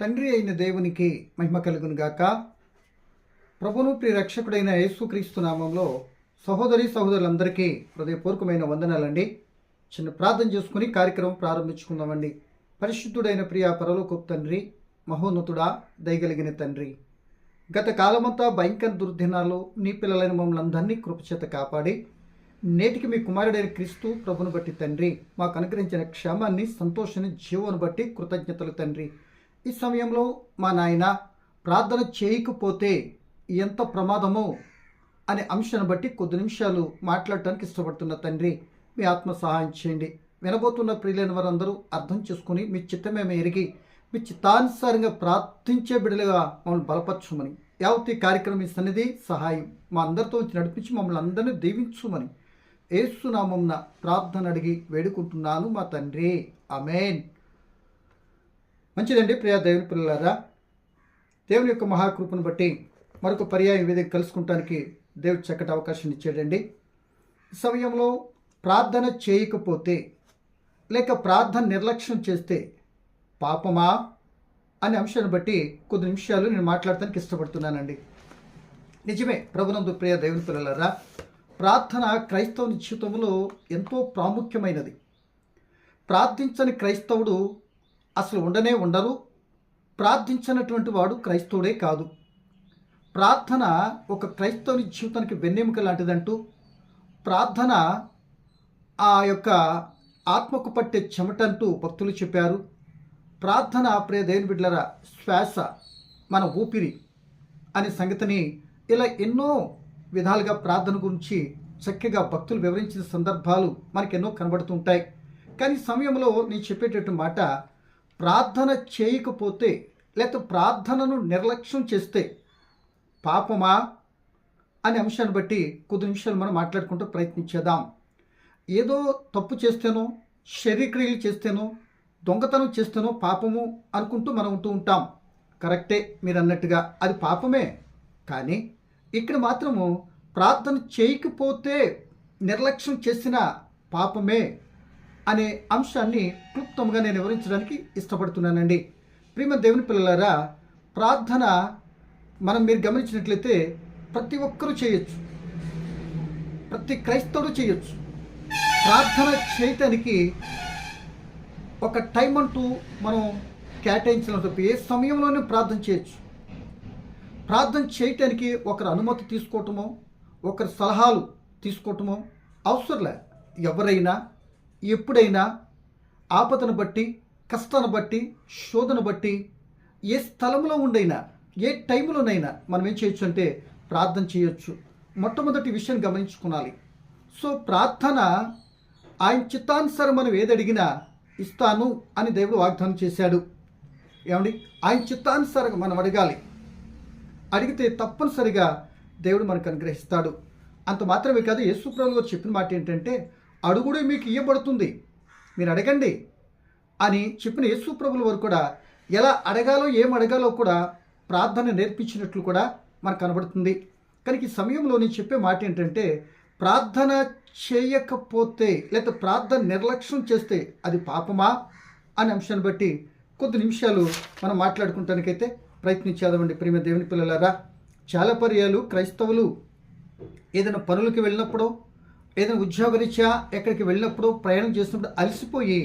తండ్రి అయిన దేవునికి మహిమ కలుగును గాక. ప్రభును ప్రియ రక్షకుడైన యేసుక్రీస్తు నామంలో సహోదరి సహోదరులందరికీ హృదయపూర్వకమైన వందనాలండి. చిన్న ప్రార్థన చేసుకుని కార్యక్రమం ప్రారంభించుకుందామండి. పరిశుద్ధుడైన ప్రియ పరలోకపు తండ్రి, మహోన్నతుడా, దయగలిగిన తండ్రి, గత కాలమంతా భయంకర దుర్దినాల్లో నీ పిల్లలైన మమ్మల్ని అందరినీ కృపచేత కాపాడి నేటికి మీ కుమారుడైన క్రీస్తు ప్రభును బట్టి తండ్రి మాకు అనుగ్రహించిన క్షేమాన్ని, సంతోషాన్ని, జీవోను బట్టి కృతజ్ఞతలు తండ్రి. ఈ సమయంలో మా నాయన ప్రార్థన చేయకపోతే ఎంత ప్రమాదమో అనే అంశాన్ని బట్టి కొద్ది నిమిషాలు మాట్లాడటానికి ఇష్టపడుతున్న తండ్రి, మీ ఆత్మ సహాయం చేయండి. వినబోతున్న ప్రియులైన వారందరూ అర్థం చేసుకుని మీ చిత్తమేమో ఎరిగి మీ చిత్తానుసారంగా ప్రార్థించే బిడ్డలుగా మమ్మల్ని బలపరచుమని, యావత్ ఈ కార్యక్రమం సన్నిధి సహాయం మా అందరితో నడిపించి మమ్మల్ని అందరినీ దీవించుమని యేసు నామమున ప్రార్థన అడిగి వేడుకుంటున్నాను మా తండ్రి, ఆమేన్. మంచిదండి ప్రియ దేవుని పిల్లలారా, దేవుని యొక్క మహాకృపను బట్టి మరొక పర్యాయం వేదిక కలుసుకుంటానికి దేవుడు చక్కటి అవకాశం ఇచ్చాడండి. ఈ సమయంలో ప్రార్థన చేయకపోతే లేక ప్రార్థన నిర్లక్ష్యం చేస్తే పాపమా అనే అంశాన్ని బట్టి కొద్ది నిమిషాలు నేను మాట్లాడటానికి ఇష్టపడుతున్నానండి. నిజమే ప్రభునందు ప్రియ దేవుని పిల్లలారా, ప్రార్థన క్రైస్తవుని జీవితంలో ఎంతో ప్రాముఖ్యమైనది. ప్రార్థించని క్రైస్తవుడు అసలు ఉండరు. ప్రార్థించినటువంటి వాడు క్రైస్తవుడే కాదు. ప్రార్థన ఒక క్రైస్తవుని జీవితానికి వెన్నెముక లాంటిదంటూ, ప్రార్థన ఆ యొక్క ఆత్మకు పట్టే చెమటంటూ భక్తులు చెప్పారు. ప్రార్థన ప్రియ దేవుని బిడ్డలారా శ్వాస, మన ఊపిరి అనే సంగతిని ఇలా ఎన్నో విధాలుగా ప్రార్థన గురించి చక్కగా భక్తులు వివరించిన సందర్భాలు మనకెన్నో కనబడుతుంటాయి. కానీ సమయంలో నేను చెప్పేటట్టు మాట, ప్రార్థన చేయకపోతే లేకపోతే ప్రార్థనను నిర్లక్ష్యం చేస్తే పాపమా అనే అంశాన్ని బట్టి కొద్ది నిమిషాలు మనం మాట్లాడుకుంటూ ప్రయత్నించేద్దాం. ఏదో తప్పు చేస్తేనో, శరీరక్రియలు చేస్తేనో, దొంగతనం చేస్తేనో పాపము అనుకుంటూ మనం ఉంటూ ఉంటాం. కరెక్టే, మీరు అన్నట్టుగా అది పాపమే. కానీ ఇక్కడ మాత్రము ప్రార్థన చేయకపోతే నిర్లక్ష్యం చేసిన పాపమే అనే అంశాన్ని క్లుప్తంగా నేను వివరించడానికి ఇష్టపడుతున్నానండి. ప్రియమైన దేవుని పిల్లలారా, ప్రార్థన మీరు గమనించినట్లయితే ప్రతి ఒక్కరూ చేయొచ్చు, ప్రతి క్రైస్తవుడు చేయొచ్చు. ప్రార్థన చేయటానికి ఒక టైం అంటూ మనం కేటాయించిన ఏ సమయంలోనే ప్రార్థన చేయొచ్చు. ప్రార్థన చేయటానికి ఒకరి అనుమతి తీసుకోవటమో, ఒకరి సలహాలు తీసుకోవటమో అవసరంలే. ఎవరైనా ఎప్పుడైనా ఆపదను బట్టి, కష్టాన్ని బట్టి, శోధన బట్టి, ఏ స్థలంలో ఉండైనా, ఏ టైంలోనైనా మనం ఏం చేయొచ్చు అంటే ప్రార్థన చేయొచ్చు. మొట్టమొదటి విషయం గమనించుకోవాలి. సో ప్రార్థన ఆయన చిత్తానుసారం మనం ఏది అడిగినా ఇస్తాను అని దేవుడు వాగ్దానం చేశాడు. ఏమండి, ఆయన చిత్తానుసారంగా మనం అడగాలి. అడిగితే తప్పనిసరిగా దేవుడు మనకు అనుగ్రహిస్తాడు. అంత మాత్రమే కాదు, యేసు ప్రభువు గారు చెప్పిన మాట ఏంటంటే, అడుగుడే మీకు ఇవ్వబడుతుంది, మీరు అడగండి అని చెప్పిన యేసు ప్రభువుల వారు కూడా ఎలా అడగాలో, ఏం అడగాలో కూడా ప్రార్థన నేర్పించినట్లు కూడా మనకు కనబడుతుంది. కానీ ఈ సమయంలో నేను చెప్పే మాట ఏంటంటే, ప్రార్థన చేయకపోతే లేదా ప్రార్థన నిర్లక్ష్యం చేస్తే అది పాపమా అనే అంశాన్ని బట్టి కొద్ది నిమిషాలు మనం మాట్లాడుకుంటానికైతే ప్రయత్నించేదామండి. ప్రియమైన దేవుని పిల్లలారా, చాలా పర్యాలు క్రైస్తవులు ఏదైనా పనులకి వెళ్ళినప్పుడు, ఏదైనా ఉద్యోగరీత్యా ఎక్కడికి వెళ్ళినప్పుడు, ప్రయాణం చేసినప్పుడు అలసిపోయి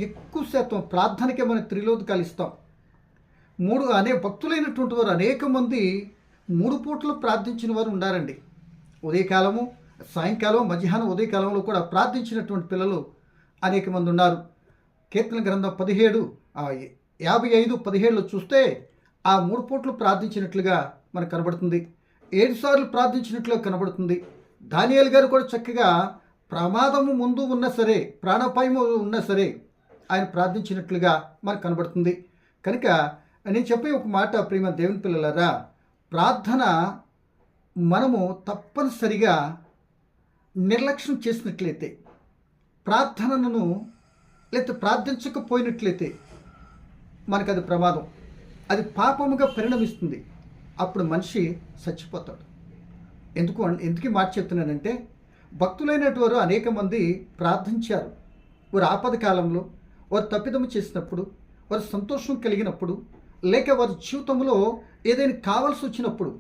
ఎక్కువ శాతం ప్రార్థనకే మనం త్రిలోదకాలు ఇస్తాం. భక్తులైనటువంటి వారు అనేక మంది 3 పూటలు ప్రార్థించిన వారు ఉన్నారండి. ఉదయకాలము, సాయంకాలం, మధ్యాహ్నం, ఉదయకాలంలో కూడా ప్రార్థించినటువంటి పిల్లలు అనేక మంది ఉన్నారు. కీర్తన గ్రంథం 55:17 చూస్తే ఆ 3 పూటలు ప్రార్థించినట్లుగా మనకు కనబడుతుంది. 7 సార్లు ప్రార్థించినట్లుగా కనబడుతుంది. దానియేలు గారు కూడా చక్కగా ప్రమాదము ముందు ఉన్నా సరే, ప్రాణాపాయము ఉన్నా సరే ఆయన ప్రార్థించినట్లుగా మనకు కనబడుతుంది. కనుక నేను చెప్పే ఒక మాట, ప్రియమైన దేవుని పిల్లలారా, ప్రార్థన మనము తప్పనిసరిగా నిర్లక్ష్యం చేసినట్లయితే, ప్రార్థనను లేకపోతే ప్రార్థించకపోయినట్లయితే మనకు అది ప్రమాదం, అది పాపముగా పరిణమిస్తుంది. అప్పుడు మనిషి చచ్చిపోతాడు. ఎందుకు మాట చెప్తున్నానంటే, భక్తులైనటువంటి వారు అనేక మంది ప్రార్థించారు. వారు ఆపద కాలంలో, వారు తప్పిదము చేసినప్పుడు, వారు సంతోషం కలిగినప్పుడు, లేక వారి జీవితంలో ఏదైనా కావాల్సి వచ్చినప్పుడు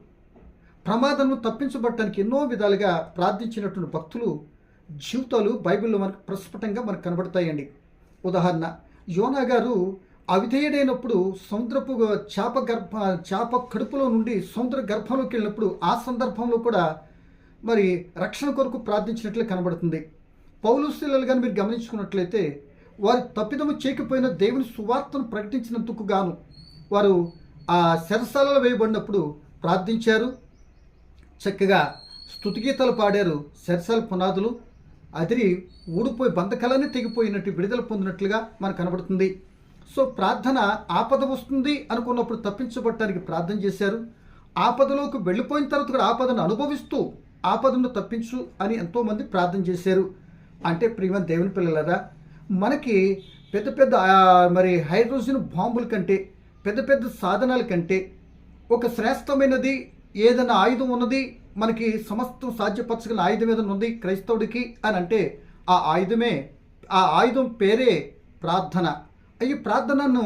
ప్రమాదం తప్పించబడటానికి ఎన్నో విధాలుగా ప్రార్థించినటువంటి భక్తులు జీవితాలు బైబిల్లో మనకు ప్రస్ఫుటంగా మనకు కనబడతాయండి. ఉదాహరణ, యోనా గారు అవిధేయుడైనప్పుడు సముద్రపు చేప కడుపులో నుండి సముద్ర గర్భంలోకి వెళ్ళినప్పుడు ఆ సందర్భంలో కూడా మరి రక్షణ కొరకు ప్రార్థించినట్లు కనబడుతుంది. పౌలు శీలలు కానీ మీరు గమనించుకున్నట్లయితే వారు తప్పిదము చేయకపోయిన దేవుని సువార్తను ప్రకటించినందుకు గాను వారు ఆ చెరసాలలో వేయబడినప్పుడు ప్రార్థించారు, చక్కగా స్తుతిగీతాలు పాడారు. చెరసాల పునాదులు అదిరి ఊడిపోయి బంధకాలన్నీ తెగిపోయినట్టు విడుదల పొందినట్లుగా మనకు కనబడుతుంది. సో ప్రార్థన ఆపద వస్తుంది అనుకున్నప్పుడు తప్పించబడటానికి ప్రార్థన చేశారు. ఆపదలోకి వెళ్ళిపోయిన తర్వాత కూడా ఆపదను అనుభవిస్తూ ఆపదను తప్పించు అని ఎంతోమంది ప్రార్థన చేశారు. అంటే ప్రియమైన దేవుని పిల్లలారా, మనకి పెద్ద పెద్ద మరి హైడ్రోజన్ బాంబుల కంటే పెద్ద పెద్ద సాధనాల కంటే ఒక శ్రేష్టమైనది ఏదైనా ఆయుధం ఉన్నది, మనకి సమస్తం సాధ్యపరచగల ఆయుధం ఏదైనా ఉంది క్రైస్తవుడికి అని అంటే ఆ ఆయుధం పేరే ప్రార్థన. ఈ ప్రార్థనను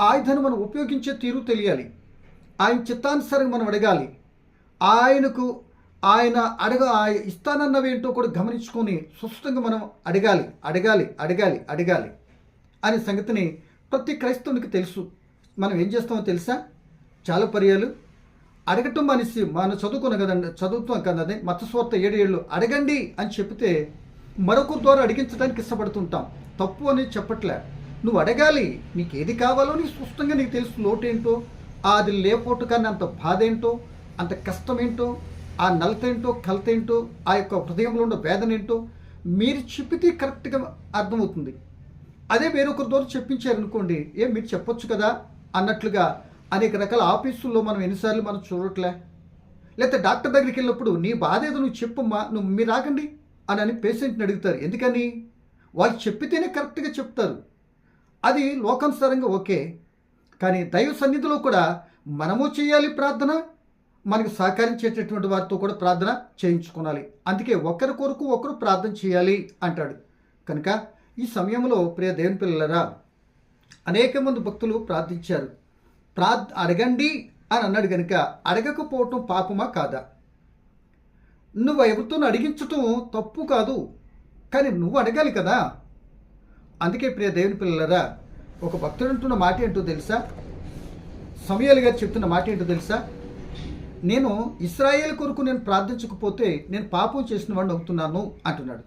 ఆయుధాన్ని మనం ఉపయోగించే తీరు తెలియాలి. ఆయన చిత్తానుసారంగా మనం అడగాలి. ఆయన ఇస్తానన్నవేంటో కూడా గమనించుకొని స్పష్టంగా మనం అడగాలి అనే సంగతిని ప్రతి క్రైస్తవునికి తెలుసు. మనం ఏం చేస్తామో తెలుసా? చాలా పర్యాలు అడగటం మనిషి మనం చదువుతాం కదండి. మత్తసువార్త 7:7 అడగండి అని చెప్తే మరొకరి ద్వారా అడిగించడానికి ఇష్టపడుతుంటాం. తప్పు అని చెప్పట్లే, నువ్వు అడగాలి. నీకు ఏది కావాలో నీకు స్పష్టంగా నీకు తెలుసు. లోటేంటో, అది లేపోటు కానీ అంత బాధ ఏంటో, అంత కష్టం ఏంటో, ఆ నలతేంటో కలతేంటో, ఆ యొక్క హృదయంలో ఉన్న వేదన ఏంటో మీరు చెప్పితే కరెక్ట్గా అర్థమవుతుంది. అదే వేరొకరి ద్వారా చెప్పించారనుకోండి, మీరు చెప్పొచ్చు కదా అన్నట్లుగా అనేక రకాల ఆఫీసుల్లో మనం ఎన్నిసార్లు మనం చూడట్లే. లేకపోతే డాక్టర్ దగ్గరికి వెళ్ళినప్పుడు నీ బాధ ఏదో నువ్వు చెప్పమ్మా, మీరు ఆగండి అని పేషెంట్ని అడుగుతారు. ఎందుకని? వాళ్ళు చెప్పితేనే కరెక్ట్గా చెప్తారు. అది లోకానుసారంగా ఓకే, కానీ దైవ సన్నిధిలో కూడా మనము చేయాలి ప్రార్థన. మనకు సహకరించేటటువంటి వారితో కూడా ప్రార్థన చేయించుకోవాలి. అందుకే ఒకరి కొరకు ఒకరు ప్రార్థన చేయాలి అంటాడు. కనుక ఈ సమయంలో ప్రియ దేవుని పిల్లలారా, అనేక మంది భక్తులు ప్రార్థించారు. అడగండి అని అన్నాడు కనుక అడగకపోవటం పాపమా కాదా? నువ్వు ఎవరితో అడిగించటం తప్పు కాదు, కానీ నువ్వు అడగాలి కదా. అందుకే ప్రియ దేవుని పిల్లలారా, ఒక భక్తుడు అంటున్న మాట ఏంటో తెలుసా? సమూయేలు గారు చెప్తున్న మాట ఏంటో తెలుసా? నేను ఇశ్రాయేలు కొరకు నేను ప్రార్థించకపోతే నేను పాపం చేసిన వాడిని అవుతున్నాను అంటున్నాడు.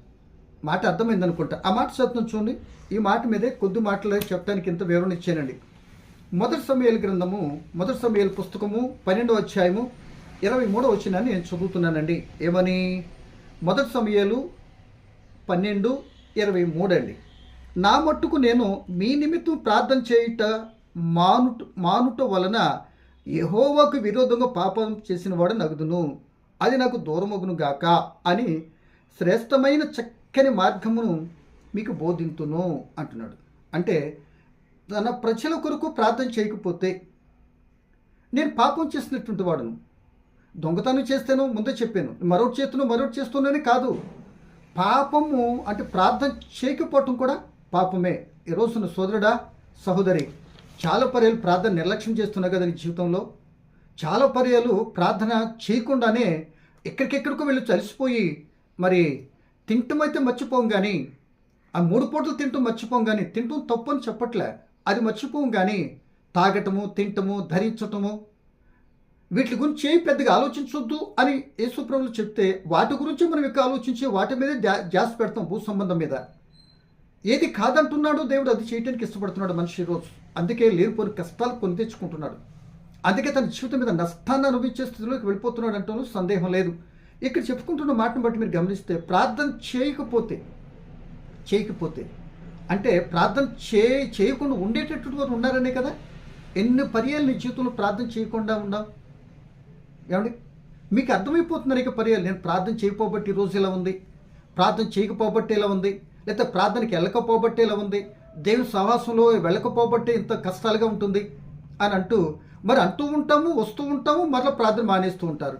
మాట అర్థమైంది అనుకుంటా. ఆ మాట చదువుతాను చూడండి. ఈ మాట మీదే కొద్ది మాటలు చెప్పడానికి ఇంత వివరణ ఇచ్చానండి. మొదటి సమూయేలు పుస్తకము 12వ అధ్యాయము 23వ వచనాన్ని నేను చదువుతున్నానండి. ఏమని? మొదటి సమూయేలు 12:23 అండి. నా మట్టుకు నేను మీ నిమిత్తం ప్రార్థన చేయుట మానుట వలన యెహోవాకు విరోధంగా పాపం చేసిన వాడు నగుదును, అది నాకు దూరమగును గాక అని శ్రేష్టమైన చక్కని మార్గమును మీకు బోధింతును అంటున్నాడు. అంటే తన ప్రజల కొరకు ప్రార్థన చేయకపోతే నేను పాపం చేసినటువంటి వాడును. దొంగతనం చేస్తాను ముందే చెప్పాను, మరొకటి చేస్తున్నానని కాదు. పాపము అంటే ప్రార్థన చేయకపోవటం కూడా పాపమే. ఈ రోజున సోదరుడా సహోదరి, చాలా పర్యాలు ప్రార్థన నిర్లక్ష్యం చేస్తున్నావు కదా నీ జీవితంలో. చాలా పర్యాలు ప్రార్థన చేయకుండానే ఎక్కడికెక్కడికో వెళ్ళి చలిసిపోయి మరి తింటమైతే మర్చిపోం కానీ, ఆ 3 పూటలు తింటూ మర్చిపోం కానీ, తింటూ తప్పు అని చెప్పట్లే, అది మర్చిపోం కానీ తాగటము, తింటము, ధరించటము వీటి గురించి పెద్దగా ఆలోచించొద్దు అని యేసుప్రభువు చెప్తే వాటి గురించి మనం ఎక్కువ ఆలోచించి వాటి మీదే ధ్యాస పెడతాం. భూ సంబంధం మీద ఏది కాదంటున్నాడో దేవుడు అది చేయడానికి ఇష్టపడుతున్నాడు మనిషి రోజు. అందుకే లేనిపోని కష్టాలు కొని తెచ్చుకుంటున్నాడు. అందుకే తన జీవితం మీద నష్టాన్ని అనుభవించే స్థితిలోకి వెళ్ళిపోతున్నాడు అంటూ సందేహం లేదు. ఇక్కడ చెప్పుకుంటున్న మాటను బట్టి మీరు గమనిస్తే ప్రార్థన చేయకపోతే అంటే ప్రార్థన చేయకుండా ఉండేటటువంటి వారు ఉన్నారనే కదా. ఎన్ని పర్యాలు నీ జీవితంలో ప్రార్థన చేయకుండా ఉన్నావు? ఏమండి, మీకు అర్థమైపోతున్నారు ఇక పర్యాలు. నేను ప్రార్థన చేయకపోబట్టి ఈరోజు ఇలా ఉంది, ప్రార్థన చేయకపోబట్టి ఇలా ఉంది, లేకపోతే ప్రార్థనకి వెళ్ళకపోబట్టి ఇలా ఉంది, దేవుని సహవాసంలో వెళ్ళకపోబట్టే ఇంత కష్టాలుగా ఉంటుంది అని అంటూ ఉంటాము, వస్తూ ఉంటాము, మరలా ప్రార్థన మానేస్తూ ఉంటారు.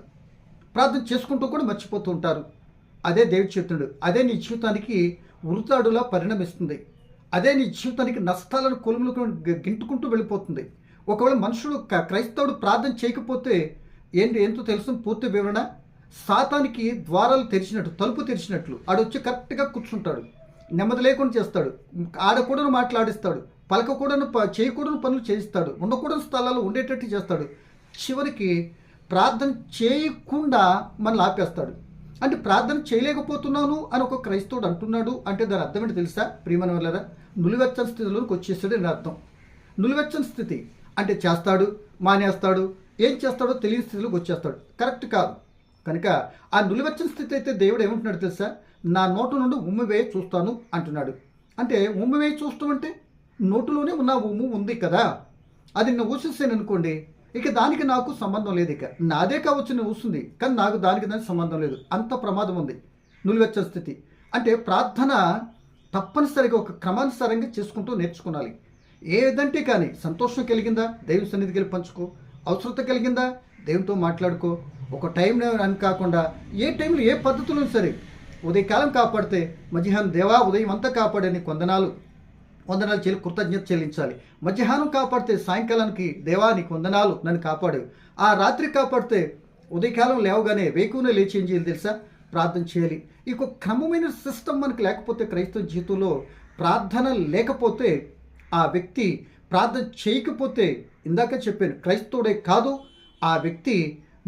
ప్రార్థన చేసుకుంటూ కూడా మర్చిపోతూ ఉంటారు. అదే దేవుడు చెప్తున్నాడు. అదే నీ జీవితానికి ఉరుతాడులా పరిణమిస్తుంది. అదే నీ జీవితానికి నష్టాలను కొలుములకు గింటుకుంటూ వెళ్ళిపోతుంది. ఒకవేళ మనుషుడు క్రైస్తవుడు ప్రార్థన చేయకపోతే ఎంతో తెలుసు పూర్తి వివరణ. సాతానికి ద్వారాలు తెరిచినట్టు, తలుపు తెరిచినట్లు ఆడొచ్చి కరెక్ట్గా కూర్చుంటాడు, నెమ్మది లేకుండా చేస్తాడు, ఆడకూడను మాట్లాడిస్తాడు, పలకకూడను చేయకూడని పనులు చేయిస్తాడు, ఉండకూడని స్థలాల్లో ఉండేటట్టు చేస్తాడు. చివరికి ప్రార్థన చేయకుండా మనల్ని ఆపేస్తాడు. అంటే ప్రార్థన చేయలేకపోతున్నాను అని ఒక క్రైస్తవుడు అంటున్నాడు అంటే దాని అర్థం ఏంటి తెలుసా ప్రియమైన వాళ్ళరా? నులివెచ్చని స్థితిలోకి వచ్చేసాడు అని అర్థం. నులివెచ్చని స్థితి అంటే చేస్తాడు, మానేస్తాడు, ఏం చేస్తాడో తెలియని స్థితిలోకి వచ్చేస్తాడు. కరెక్ట్ కాదు. కనుక ఆ నులివెచ్చని స్థితి అయితే దేవుడు ఏమంటున్నాడు తెలుసా? నా నోటు నుండి ఉమ్మివేయి చూస్తాను అంటున్నాడు. అంటే ఉమ్మివేయి చూస్తాం అంటే నోటులోనే ఉన్న ఉమ్ము ఉంది కదా, అది నేను ఊసేసాను అనుకోండి, ఇక దానికి నాకు సంబంధం లేదు. ఇక నాదే కావచ్చు నేను ఊస్తుంది, కానీ నాకు దానికి సంబంధం లేదు. అంత ప్రమాదం ఉంది నులివెచ్చని స్థితి. అంటే ప్రార్థన తప్పనిసరిగా ఒక క్రమానుసారంగా చేసుకుంటూ నేర్చుకోవాలి. ఏదంటే కానీ సంతోషం కలిగిందా దేవుని సన్నిధికి వెళ్ళి పంచుకో, అవసరత కలిగిందా దేవునితో మాట్లాడుకో. ఒక టైం అని కాకుండా ఏ టైంలో ఏ పద్ధతిలో సరే, ఉదయకాలం కాపాడితే మధ్యాహ్నం దేవా ఉదయం అంతా కాపాడని వందనాలు కృతజ్ఞత చెల్లించాలి. మధ్యాహ్నం కాపాడితే సాయంకాలానికి దేవా నీకు వందనాలు నన్ను కాపాడు. ఆ రాత్రి కాపాడితే ఉదయకాలం లేవగానే వేకునే లేచి ఏం చేయాలి తెలుసా? ప్రార్థన చేయాలి. ఇక క్రమమైన సిస్టమ్ మనకు లేకపోతే, క్రైస్తవ జీవితంలో ప్రార్థన లేకపోతే, ఆ వ్యక్తి ప్రార్థన చేయకపోతే, ఇందాక చెప్పాను క్రైస్తవుడే కాదు, ఆ వ్యక్తి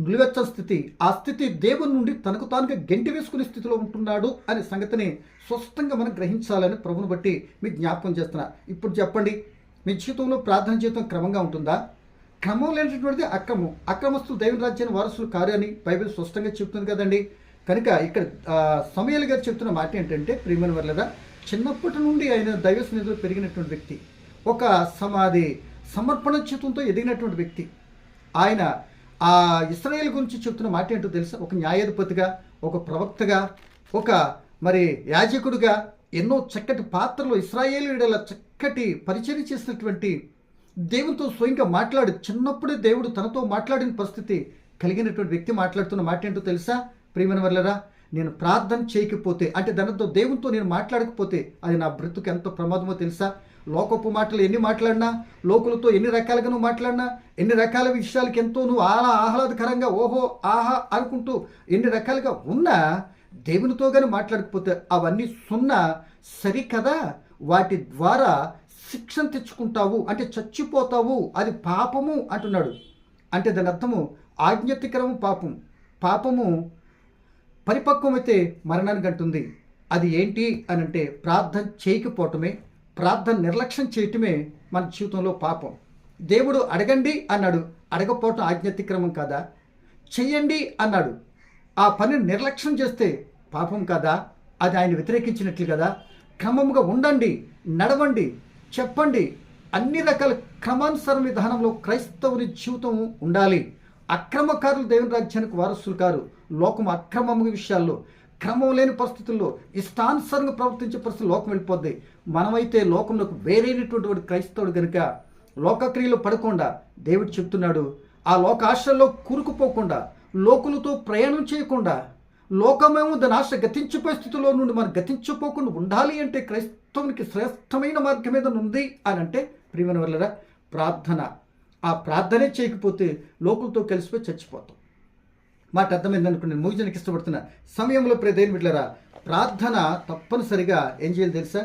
నిలువెచ్చని స్థితి, ఆ స్థితి దేవుని నుండి తనకు తానుగా గెంటి వేసుకునే స్థితిలో ఉంటున్నాడు అనే సంగతిని స్పష్టంగా మనం గ్రహించాలని ప్రభువుని బట్టి మీకు జ్ఞాపకం చేస్తున్నా. ఇప్పుడు చెప్పండి, మీ జీవితంలో ప్రార్థన జీవితం క్రమంగా ఉంటుందా? క్రమం లేనటువంటిది అక్రమం. అక్రమస్తులు దేవుని రాజ్యాన్ని వారసులు కారు అని బైబిల్ స్పష్టంగా చెప్తుంది కదండి. కనుక ఇక్కడ సమూయేలు గారు చెప్తున్న మాట ఏంటంటే, ప్రియమైన వారలారా, చిన్నప్పటి నుండి ఆయన దైవ సన్నిధిలో పెరిగినటువంటి వ్యక్తి, ఒక సమర్పణ జీవితంతో ఎదిగినటువంటి వ్యక్తి. ఆయన ఆ ఇశ్రాయేలు గురించి చెప్తున్న మాట ఏంటో తెలుసా? ఒక న్యాయాధిపతిగా, ఒక ప్రవక్తగా, ఒక యాజకుడిగా ఎన్నో చక్కటి పాత్రలు ఇశ్రాయేలీయుల చక్కటి పరిచయం చేసినటువంటి, దేవునితో స్వయంగా చిన్నప్పుడే దేవుడు తనతో మాట్లాడిన పరిస్థితి కలిగినటువంటి వ్యక్తి మాట్లాడుతున్న మాట ఏంటో తెలుసా ప్రియమైన వారలారా? నేను ప్రార్థన చేయకపోతే, అంటే దానితో దేవునితో నేను మాట్లాడకపోతే అది నా బ్రతుకు ఎంత ప్రమాదమో తెలుసా? లోకపు మాటలు ఎన్ని మాట్లాడినా, లోకులతో ఎన్ని రకాలుగా నువ్వు మాట్లాడినా, ఎన్ని రకాల విషయాలకి ఎంతో నువ్వు ఆహ్లాదకరంగా ఓహో ఆహా అనుకుంటూ ఎన్ని రకాలుగా ఉన్నా, దేవునితో కానీ మాట్లాడకపోతే అవన్నీ సున్నా సరికదా. వాటి ద్వారా శిక్షణ తెచ్చుకుంటావు, అంటే చచ్చిపోతావు, అది పాపము అంటున్నాడు. అంటే దాని అర్థము ఆజ్ఞాతికరము పాపము పరిపక్వమైతే మరణానికి అంటుంది. అది ఏంటి అని అంటే ప్రార్థన చేయకపోవటమే, ప్రార్థన నిర్లక్ష్యం చేయటమే మన జీవితంలో పాపం. దేవుడు అడగండి అన్నాడు, అడగకపోవటం ఆజ్ఞాతిక్రమం కాదా? చెయ్యండి అన్నాడు, ఆ పనిని నిర్లక్ష్యం చేస్తే పాపం కాదా? అది ఆయన వ్యతిరేకించినట్లు కదా. క్రమముగా ఉండండి, నడవండి, చెప్పండి, అన్ని రకాల క్రమానుసార విధానంలో క్రైస్తవుని జీవితం ఉండాలి. అక్రమకారులు దేవుని రాజ్యానికి వారసులు కారు. లోకం అక్రమము విషయాల్లో, క్రమం లేని పరిస్థితుల్లో ఇష్టానుసారంగా ప్రవర్తించే పరిస్థితులు లోకం వెళ్ళిపోద్ది. మనమైతే లోకంలోకి వేరైనటువంటి క్రైస్తవుడు కనుక లోకక్రియలు పడకుండా దేవుడు చెప్తున్నాడు, ఆ లోక ఆశల్లో కూరుకుపోకుండా, లోకులతో ప్రయాణం చేయకుండా, లోకమేమో దాని ఆశ గతించిపోయే స్థితిలో నుండి మనం గతించిపోకుండా ఉండాలి అంటే క్రైస్తవునికి శ్రేష్టమైన మార్గం మీద ఉంది అని అంటే ప్రియమైన వాళ్ళరా ప్రార్థన. ఆ ప్రార్థనే చేయకపోతే లోకులతో కలిసిపోయి చచ్చిపోతాం. మాట అర్థమైందనుకుని నేను ముగించడానికి ఇష్టపడుతున్నా సమయంలో దేవుని బిడ్డలారా, ప్రార్థన తప్పనిసరిగా ఏం చేయాలి తెలుసా?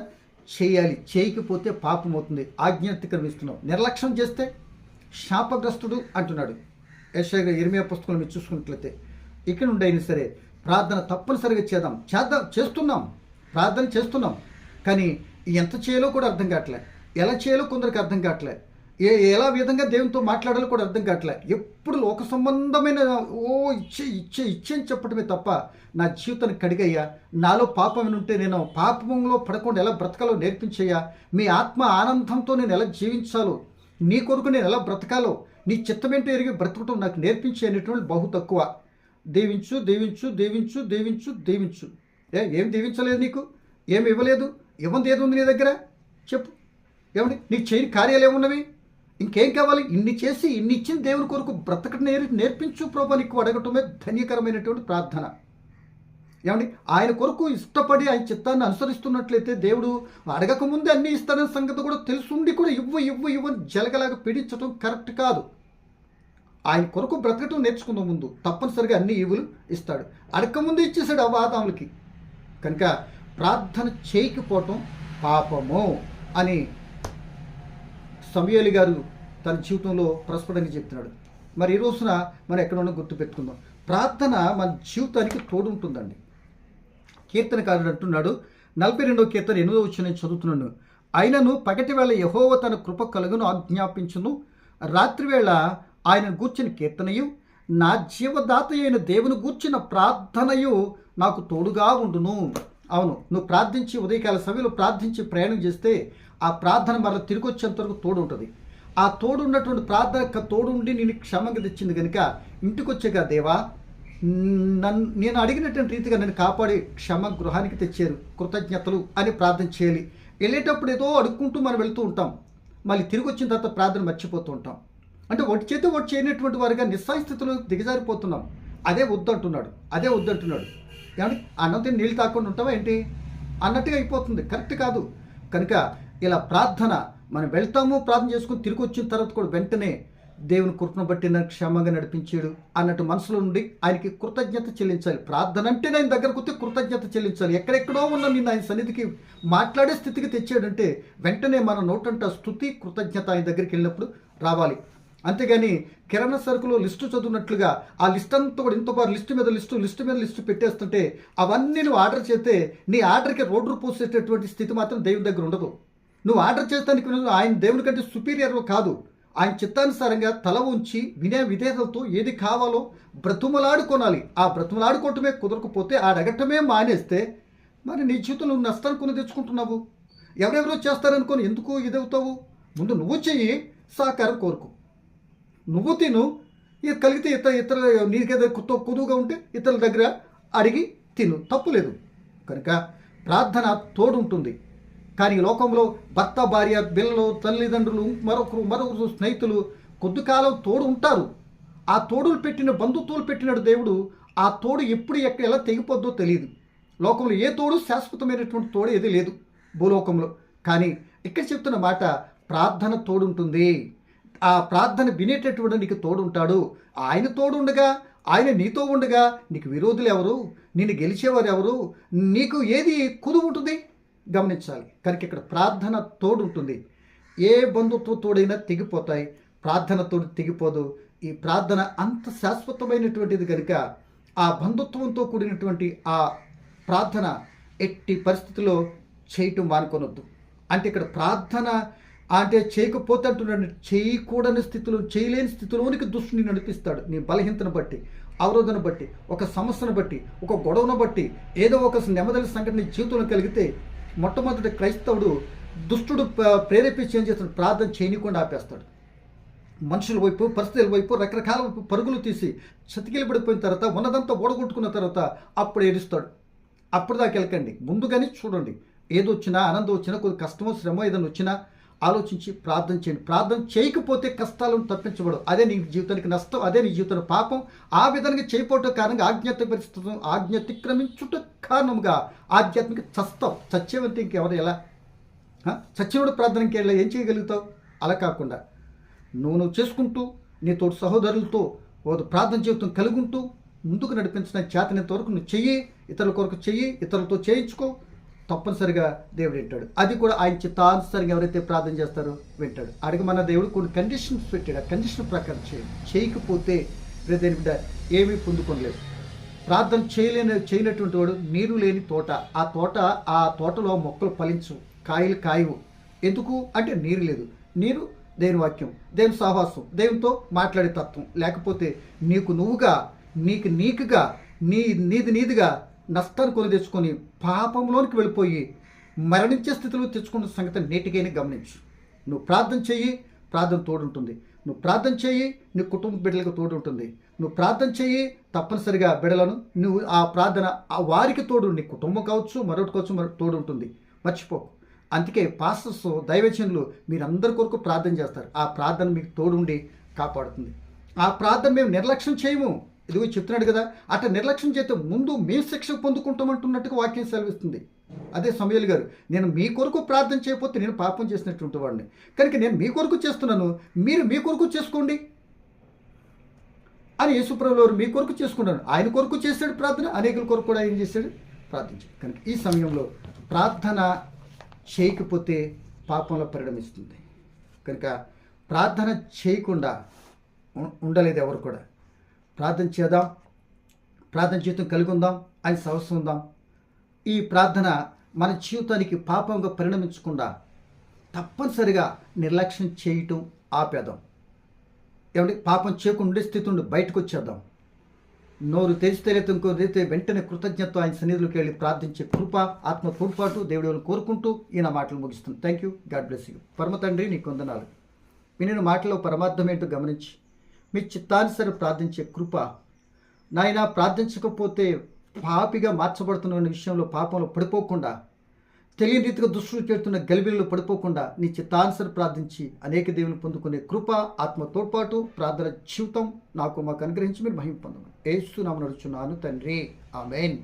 చేయాలి. చేయకపోతే పాపం అవుతుంది, ఆజ్ఞాతిక్రమిస్తున్నాం. నిర్లక్ష్యం చేస్తే శాపగ్రస్తుడు అంటున్నాడు. ఇర్మీయా పుస్తకంలో మీరు చూసుకున్నట్లయితే ఇక్కడ నుండి అయినా సరే ప్రార్థన తప్పనిసరిగా చేస్తున్నాం, ప్రార్థన చేస్తున్నాం. కానీ ఎంత చేయాలో కూడా అర్థం కావట్లే, ఎలా చేయాలో కొందరికి అర్థం కావట్లే, ఎలా విధంగా దేవునితో మాట్లాడాలో కూడా అర్థం కావట్లే. ఎప్పుడు లోక సంబంధమైన ఇచ్చే అని చెప్పడమే తప్ప నా జీవితాన్ని కడిగయ్యా, నాలో పాపం ఉంటే నేను పాపంలో పడకుండా ఎలా బ్రతకాలో నేర్పించయ్యా, మీ ఆత్మ ఆనందంతో నేను ఎలా జీవించాలో, నీ కొరకు నేను ఎలా బ్రతకాలో, నీ చిత్తమేంటో ఎరిగి బ్రతకటం నాకు నేర్పించే అనేటువంటి బహు తక్కువ. దీవించు దీవించు దీవించు దీవించు దీవించు. ఏం దీవించలేదు, నీకు ఏమి ఇవ్వలేదు, ఇవ్వంది ఏది ఉంది నీ దగ్గర చెప్పు. ఏమండి నీకు చేయని కార్యాలు ఏమున్నవి? ఇంకేం కావాలి? ఇన్ని చేసి ఇన్ని ఇచ్చిన దేవుని కొరకు బ్రతకట నేర్పించు ప్రభు నీకు అడగటమే ధన్యకరమైనటువంటి ప్రార్థన. ఏమండి, ఆయన కొరకు ఇష్టపడి ఆయన చిత్తాన్ని అనుసరిస్తున్నట్లయితే దేవుడు అడగకముందే అన్నీ ఇస్తాడనే సంగతి కూడా తెలుసుండి కూడా ఇవ్వని జలగలాగా పీడించడం కరెక్ట్ కాదు. ఆయన కొరకు బ్రతకటం నేర్చుకున్న ముందు తప్పనిసరిగా అన్ని ఈవులు ఇస్తాడు. అడగకముందు ఇచ్చేసాడు ఆ ఆదాములకి. కనుక ప్రార్థన చేయకపోవటం పాపము అని సమూయేలు గారు తన జీవితంలో ప్రస్ఫుటంగా చెప్తున్నాడు. మరి ఈ రోజున మనం ఎక్కడ ఉన్నా గుర్తుపెట్టుకుందాం, ప్రార్థన మన జీవితానికి తోడు ఉంటుందండి. కీర్తనకారుడు అంటున్నాడు, 42వ కీర్తన 8వ వచనం నేను చదువుతున్నాను. అయినను పగటి వేళ యెహోవా తన కృప కలుగును ఆజ్ఞాపించును, రాత్రివేళ ఆయన గూర్చిన కీర్తనయు నా జీవదాత అయిన దేవుని గూర్చిన ప్రార్థనయు నాకు తోడుగా ఉండును. అవును, నువ్వు ప్రార్థించి ఉదయకాల సమయంలో ప్రార్థించి ప్రయాణం చేస్తే ఆ ప్రార్థన మరలా తిరిగి వచ్చేంత వరకు తోడు ఉంటుంది. ఆ తోడు ఉన్నటువంటి ప్రార్థన తోడు ఉండి నేను క్షమంగా తెచ్చింది కనుక ఇంటికి వచ్చాక దేవా నేను అడిగినటువంటి రీతిగా నన్ను కాపాడి క్షమ గృహానికి తెచ్చారు, కృతజ్ఞతలు అని ప్రార్థన చేయాలి. వెళ్ళేటప్పుడు ఏదో అడుక్కుంటూ మనం వెళ్తూ ఉంటాం, మళ్ళీ తిరిగి వచ్చిన తర్వాత ప్రార్థన మర్చిపోతూ ఉంటాం. అంటే ఒకటి చేతి ఒకటి చేయనటువంటి వారిగా నిస్సాయ స్థితిలో దిగజారిపోతున్నాం. అదే వద్దంటున్నాడు. ఏమంటే అన్నం తిని నీళ్ళు తాకుండా ఉంటావా ఏంటి అన్నట్టుగా అయిపోతుంది. కరెక్ట్ కాదు. కనుక ఇలా ప్రార్థన మనం వెళ్తాము, ప్రార్థన చేసుకుని తిరిగి వచ్చిన తర్వాత కూడా వెంటనే దేవుని కృపను బట్టి నన్ను క్షేమంగా నడిపించాడు అన్నట్టు మనసులో నుండి ఆయనకి కృతజ్ఞత చెల్లించాలి. ప్రార్థన అంటే నేను దగ్గరకు వస్తే కృతజ్ఞత చెల్లించాలి. ఎక్కడెక్కడో ఉన్న నిన్ను ఆయన సన్నిధికి మాట్లాడే స్థితికి తెచ్చాడంటే వెంటనే మన నోటంట స్తుతి కృతజ్ఞత ఆయన దగ్గరికి వెళ్ళినప్పుడు రావాలి. అంతేగాని కిరాణా సరుకులో లిస్టు చదువున్నట్లుగా ఆ లిస్ట్ అంతా కూడా ఇంత బాగా లిస్టు మీద లిస్టు పెట్టేస్తుంటే అవన్నీ నువ్వు ఆర్డర్ చేస్తే నీ ఆర్డర్కి రోడ్డు పోసేటటువంటి స్థితి మాత్రం దేవుని దగ్గర ఉండదు. నువ్వు ఆర్డర్ చేస్తానికి ఆయన దేవుని కంటే సుపీరియర్ కాదు. ఆయన చిత్తానుసారంగా తల ఉంచి వినయ విధేయతలతో ఏది కావాలో బ్రతుమలాడుకోనాలి. ఆ బ్రతుమలాడుకోవటమే కుదరకపోతే అడగటమే మానేస్తే మరి నీ జీవితంలో నువ్వు నష్టాన్ని కొని తెచ్చుకుంటున్నావు. ఎవరెవరో చేస్తారనుకొని ఎందుకు ఇదవుతావు? ముందు నువ్వు చెయ్యి, సహకారం కోరుకు. నువ్వు తిను, ఇది కలిగితే ఇతర నీకేదో కొద్దుగా ఉంటే ఇతరుల దగ్గర అడిగి తిను, తప్పు లేదు. కనుక ప్రార్థన తోడు ఉంటుంది. కానీ లోకంలో భర్త, భార్య, పిల్లలు, తల్లిదండ్రులు, మరొకరు స్నేహితులు కొద్ది కాలం తోడు ఉంటారు. ఆ తోడులు పెట్టిన బంధుత్వాలు పెట్టినాడు దేవుడు. ఆ తోడు ఎప్పుడు ఎక్కడ ఎలా తెగిపోద్దో తెలియదు. లోకంలో ఏ తోడు శాశ్వతమైనటువంటి తోడు ఏది లేదు భూలోకంలో. కానీ ఇక్కడ చెప్తున్న మాట ప్రార్థన తోడుంటుంది. ఆ ప్రార్థన వినేటటువంటి నీకు తోడుంటాడు. ఆయన తోడు ఉండగా, ఆయన నీతో ఉండగా నీకు విరోధులు ఎవరు, నిన్ను గెలిచేవారు ఎవరు, నీకు ఏది కుదువు ఉంటుంది గమనించాలి. కనుక ఇక్కడ ప్రార్థన తోడు ఉంటుంది. ఏ బంధుత్వ తోడైనా తెగిపోతాయి, ప్రార్థన తోడు తెగిపోదు. ఈ ప్రార్థన అంత శాశ్వతమైనటువంటిది కనుక ఆ బంధుత్వంతో కూడినటువంటి ఆ ప్రార్థన ఎట్టి పరిస్థితుల్లో చేయటం మానుకొనొద్దు. అంటే ఇక్కడ ప్రార్థన అంటే చేయకపోతే అంటున్నాడు, చేయకూడని స్థితిలో, చేయలేని స్థితిలోనికి దుష్టుని నడిపిస్తాడు. నీ బలహీనతను బట్టి, అవరోధన బట్టి, ఒక సమస్యను బట్టి, ఒక గొడవను బట్టి, ఏదో ఒక నెమ్మది సంఘటన జీవితంలో కలిగితే మొట్టమొదటి క్రైస్తవుడు దుష్టుడు ప్రేరేపించి ఏం చేస్తాడు? ప్రార్థన చేయనీయకుండా ఆపేస్తాడు. మనుషుల వైపు, పరిస్థితుల వైపు, రకరకాల వైపు పరుగులు తీసి చతికిలబడిపోయిన తర్వాత, ఉన్నదంతా ఓడగొట్టుకున్న తర్వాత అప్పుడు ఏడుస్తాడు. అప్పుడు దాకా వెళ్ళకండి, ముందుగానే చూడండి. ఏదొచ్చినా, ఆనందం వచ్చినా, కొద్ది కష్టమో శ్రమ ఏదైనా వచ్చినా ఆలోచించి ప్రార్థన చేయండి. ప్రార్థన చేయకపోతే కష్టాలను తప్పించబడు. అదే నీ జీవితానికి నష్టం, అదే నీ జీవితానికి పాపం. ఆ విధంగా చేయకపోవటం కారణంగా ఆజ్ఞ అతిక్రమించుట కారణంగా ఆధ్యాత్మిక చస్తావు. చచ్చేవంటే ఇంకెవరు ఎలా? చచ్చేవాడు ప్రార్థన ఇంకెలా ఏం చేయగలుగుతావు? అలా కాకుండా నువ్వు చేసుకుంటూ నీ తోటి సహోదరులతో ప్రార్థన జీవితం కలుగుంటూ ముందుకు నడిపించడానికి చేతనంత వరకు నువ్వు చెయ్యి, ఇతరుల కొరకు చెయ్యి, ఇతరులతో చేయించుకో. తప్పనిసరిగా దేవుడు వింటాడు. అది కూడా ఆయన చిత్తానుసారంగా ఎవరైతే ప్రార్థన చేస్తారో వింటాడు. అడగమన్న దేవుడు కొన్ని కండిషన్స్ పెట్టాడు. ఆ కండిషన్ ప్రకారం చేయకపోతే దేని బిడ్డ ఏమీ పొందుకోలేదు. ప్రార్థన చేయనటువంటి వాడు నీరు లేని తోట. ఆ తోటలో మొక్కలు ఫలించు, కాయలు కాయవు. ఎందుకు అంటే నీరు లేదు. నీరు దేవుని వాక్యం, దేవుని సహవాసం, దేవునితో మాట్లాడే తత్వం లేకపోతే నీకు నువ్వుగా, నీకుగా, నీదిగా నష్టాన్ని కొని తెచ్చుకొని పాపంలోనికి వెళ్ళిపోయి మరణించే స్థితిలో తెచ్చుకున్న సంగతి నేటికైనా గమనించు. నువ్వు ప్రార్థన చెయ్యి, ప్రార్థన తోడుంటుంది. నువ్వు ప్రార్థన చెయ్యి, నీ కుటుంబ బిడ్డలకు తోడుంటుంది. నువ్వు ప్రార్థన చెయ్యి, తప్పనిసరిగా బిడ్డలను నువ్వు ఆ ప్రార్థన వారికి తోడు, నీ కుటుంబం కావచ్చు, మరొకటి కావచ్చు, తోడుంటుంది. మర్చిపోకు. అందుకే పాస్టర్స్, దైవజనులు మీరందరి కొరకు ప్రార్థన చేస్తారు. ఆ ప్రార్థన మీకు తోడుండి కాపాడుతుంది. ఆ ప్రార్థన మేము నిర్లక్ష్యం చేయము. ఇదిగో చెప్తున్నాడు కదా, అట్లా నిర్లక్ష్యం చేస్తే ముందు మేము శిక్ష పొందుకుంటామంటున్నట్టుగా వాక్యం సెలవిస్తుంది. అదే సమూయేలు గారు, నేను మీ కొరకు ప్రార్థన చేయకపోతే నేను పాపం చేసినటువంటి వాడిని, కనుక నేను మీ కొరకు చేస్తున్నాను, మీరు మీ కొరకు చేసుకోండి అని యేసుప్రభుల వారు మీ కొరకు చేసుకున్నాడు. ఆయన కొరకు చేశాడు ప్రార్థన, అనేకుల కొరకు కూడా ఆయన చేశాడు ప్రార్థించాడు. కనుక ఈ సమయంలో ప్రార్థన చేయకపోతే పాపంలో పరిణమిస్తుంది. కనుక ప్రార్థన చేయకుండా ఉండలేదు ఎవరు కూడా. ప్రార్థన చేద్దాం, ప్రార్థన జీవితం కలిగి ఉందాం, ఆయన సహస్రం ఉందాం. ఈ ప్రార్థన మన జీవితానికి పాపంగా పరిణమించకుండా తప్పనిసరిగా నిర్లక్ష్యం చేయటం ఆపేద్దాం. ఏమంటే పాపం చేయకుండా ఉండే స్థితి నుండి బయటకు వచ్చేద్దాం. నోరు తెరిస్తే ఇంకో రీతే వెంటనే కృతజ్ఞత ఆయన సన్నిధిలోకి వెళ్ళి ప్రార్థించే కృప, ఆత్మ తోడ్పాటు దేవుడు కోరుకుంటూ ఈయన మాటలు ముగిస్తుంది. Thank you. God bless you. పరమ తండ్రి, నీకు వందనాలు. వినిన మాటలో పరమార్థం ఏంటో గమనించి మీ చిత్తానుసారి ప్రార్థించే కృప, నాయన ప్రార్థించకపోతే పాపిగా మార్చబడుతున్న విషయంలో పాపంలో పడిపోకుండా, తెలియని రీతిగా దుష్టులు చేస్తున్న గలిబిల్లో పడిపోకుండా నీ చిత్తానుసారి ప్రార్థించి అనేక దేవుని పొందుకునే కృప, ఆత్మ తోడ్పాటు, ప్రార్థన జీవితం మాకు అనుగ్రహించి మీరు మహిమ పొందమని యేసు నామమున అడుగుచున్నాను తండ్రి. ఆమేన్.